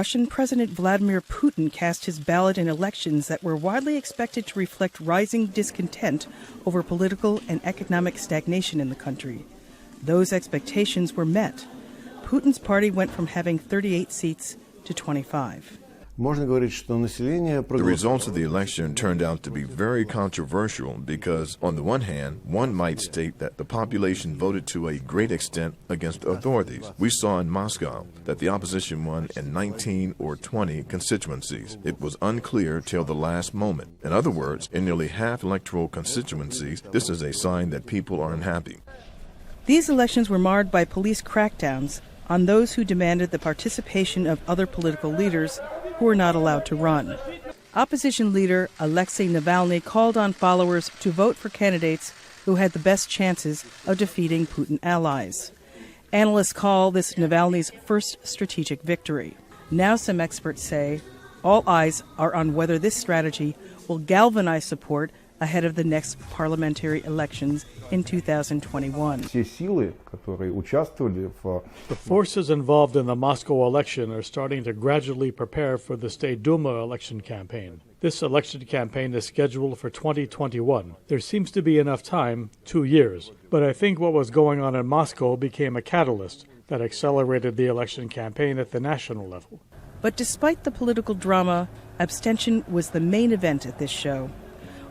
Russian President Vladimir Putin cast his ballot in elections that were widely expected to reflect rising discontent over political and economic stagnation in the country. Those expectations were met. Putin's party went from having 38 seats to 25. The results of the election turned out to be very controversial because, on the one hand, one might state that the population voted to a great extent against authorities. We saw in Moscow that the opposition won in 19 or 20 constituencies. It was unclear till the last moment. In other words, in nearly half electoral constituencies, this is a sign that people are unhappy. These elections were marred by police crackdowns on those who demanded the participation of other political leaders who were not allowed to run. Opposition leader Alexei Navalny called on followers to vote for candidates who had the best chances of defeating Putin allies. Analysts call this Navalny's first strategic victory. Now some experts say all eyes are on whether this strategy will galvanize support ahead of the next parliamentary elections in 2021. The forces involved in the Moscow election are starting to gradually prepare for the State Duma election campaign. This election campaign is scheduled for 2021. There seems to be enough time, 2 years. But I think what was going on in Moscow became a catalyst that accelerated the election campaign at the national level. But despite the political drama, abstention was the main event at this show.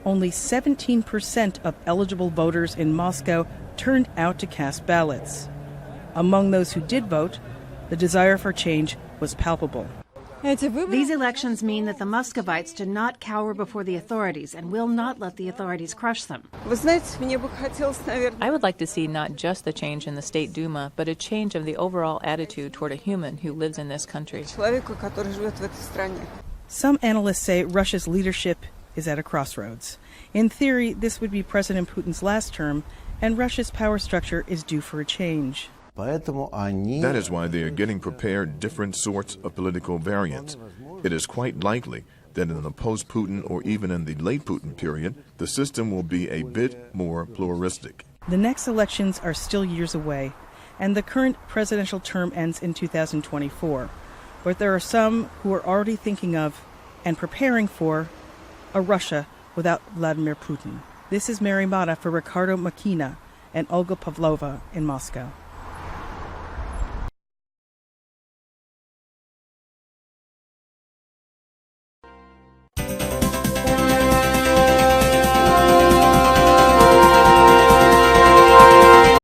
Only 17% of eligible voters in Moscow turned out to cast ballots. Among those who did vote, the desire for change was palpable. These elections mean that the Muscovites do not cower before the authorities and will not let the authorities crush them. I would like to see not just the change in the State Duma, but a change of the overall attitude toward a human who lives in this country. Some analysts say Russia's leadership is at a crossroads. In theory, this would be President Putin's last term, and Russia's power structure is due for a change. That is why they are getting prepared different sorts of political variants. It is quite likely that in the post-Putin or even in the late Putin period, the system will be a bit more pluralistic. The next elections are still years away, and the current presidential term ends in 2024. But there are some who are already thinking of and preparing for a Russia without Vladimir Putin. This is Motta for Ricardo, Marquina, and Olga Pavlova in Moscow.